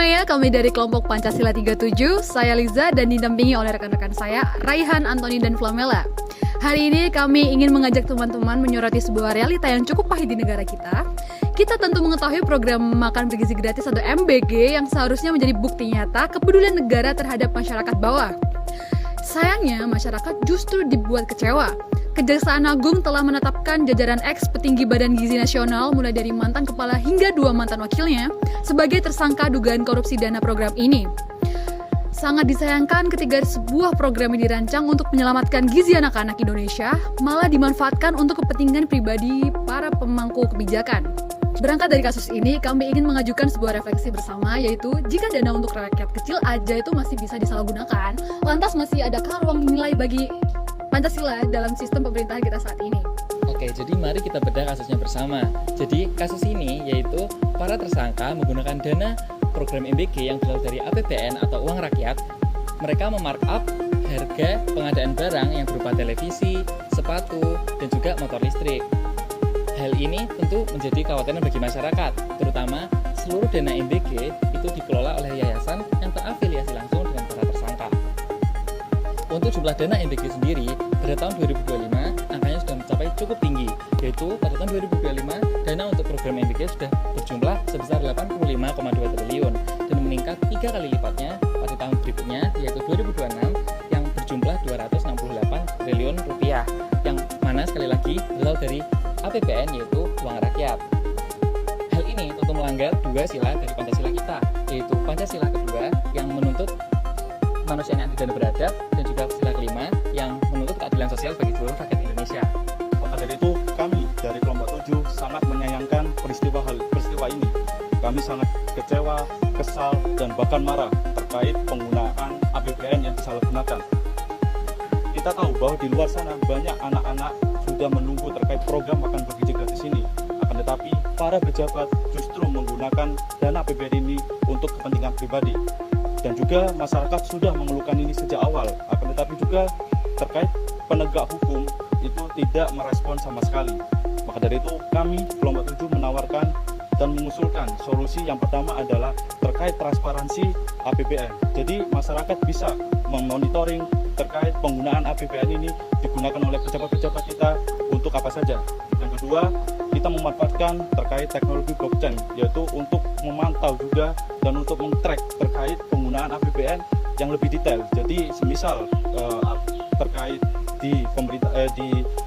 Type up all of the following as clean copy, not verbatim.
semuanya, kami dari kelompok Pancasila 37. Saya Liza dan didampingi oleh rekan-rekan saya, Raihan, Antoni, dan Flamela. Hari ini kami ingin mengajak teman-teman menyoroti sebuah realita yang cukup pahit di negara kita. Kita tentu mengetahui program makan bergizi gratis atau MBG yang seharusnya menjadi bukti nyata kepedulian negara terhadap masyarakat bawah. Sayangnya, masyarakat justru dibuat kecewa. Kejaksaan Agung telah menetapkan jajaran ex-petinggi Badan Gizi Nasional mulai dari mantan kepala hingga 2 mantan wakilnya sebagai tersangka dugaan korupsi dana program ini. Sangat disayangkan ketika sebuah program yang dirancang untuk menyelamatkan gizi anak-anak Indonesia malah dimanfaatkan untuk kepentingan pribadi para pemangku kebijakan. Berangkat dari kasus ini, kami ingin mengajukan sebuah refleksi bersama, yaitu jika dana untuk rakyat kecil aja itu masih bisa disalahgunakan, lantas masih adakah ruang nilai bagi Pancasila dalam sistem pemerintahan kita saat ini? Oke, jadi mari kita bedah kasusnya bersama. Jadi kasus ini yaitu para tersangka menggunakan dana program MBG yang berasal dari APBN atau uang rakyat. Mereka memarkup harga pengadaan barang yang berupa televisi, sepatu, dan juga motor listrik. Hal ini tentu menjadi kekhawatiran bagi masyarakat, terutama seluruh dana MBG itu dikelola oleh yayasan yang terafiliasi langsung dengan para tersangka. Untuk jumlah dana MBG sendiri, pada tahun 2025 angkanya sudah mencapai cukup tinggi, yaitu pada tahun 2025 dana untuk program MBG sudah berjumlah sebesar 85,2 triliun dan meningkat 3 kali lipatnya pada tahun berikutnya, yaitu 2026 yang berjumlah 268 triliun rupiah, yang mana sekali lagi berasal dari APBN yaitu uang rakyat. Hal ini tentu melanggar 2 sila dari Pancasila kita, yaitu Pancasila kedua yang menuntut manusia yang adil dan beradab, dan juga sila kelima yang menuntut keadilan sosial bagi seluruh rakyat Indonesia. Maka dari itu kami dari kelompok 7 sangat menyayangkan peristiwa ini. Kami sangat kecewa, kesal, dan bahkan marah terkait penggunaan APBN yang disalahgunakan. Kita tahu bahwa di luar sana banyak anak-anak sudah menunggu terkait program makan bergizi gratis ini. Akan tetapi para pejabat justru menggunakan dana APBN ini untuk kepentingan pribadi. Dan juga masyarakat sudah mengeluhkan ini sejak awal. Akan tetapi juga terkait penegak hukum itu tidak merespon sama sekali. Maka dari itu kami kelompok 7 menawarkan dan mengusulkan solusi yang pertama adalah terkait transparansi APBN. Jadi masyarakat bisa memonitoring terkait penggunaan APBN ini digunakan oleh pejabat-pejabat kita untuk apa saja. Yang kedua, kita memanfaatkan terkait teknologi blockchain, yaitu untuk memantau juga dan untuk meng-track terkait penggunaan APBN yang lebih detail. Jadi semisal terkait di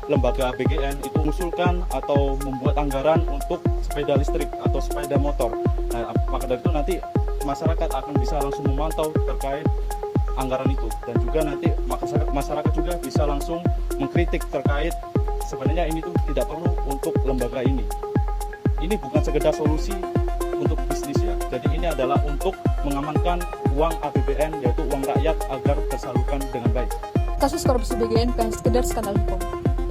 lembaga BGN itu mengusulkan atau membuat anggaran untuk sepeda listrik atau sepeda motor. Nah, maka dari itu nanti masyarakat akan bisa langsung memantau terkait anggaran itu, dan juga nanti masyarakat juga bisa langsung mengkritik terkait sebenarnya ini tuh tidak perlu untuk lembaga ini. Ini bukan sekedar solusi untuk bisnis ya. Jadi ini adalah untuk mengamankan uang APBN yaitu uang rakyat agar tersalurkan dengan baik. Kasus korupsi BGN bukan sekedar skandal hukum.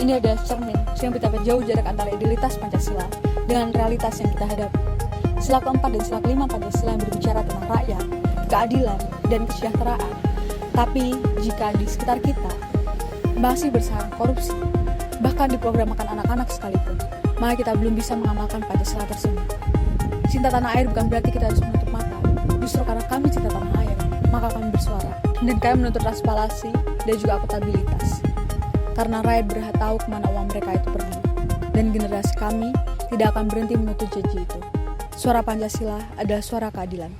Ini adalah cermin yang betapa jauh jarak antara idealitas Pancasila dengan realitas yang kita hadapi. Sila keempat dan sila kelima Pancasila yang berbicara tentang rakyat, keadilan, dan kesejahteraan. Tapi jika di sekitar kita masih bersarang korupsi, bahkan di program makan anak-anak sekalipun, maka kita belum bisa mengamalkan Pancasila tersebut. Cinta tanah air bukan berarti kita harus menutup mata. Justru karena kami cinta tanah air, maka kami bersuara. Dan kami menuntut transparansi dan juga akuntabilitas. Karena rakyat berhak tahu kemana uang mereka itu pergi. Dan generasi kami tidak akan berhenti menuntut janji itu. Suara Pancasila adalah suara keadilan.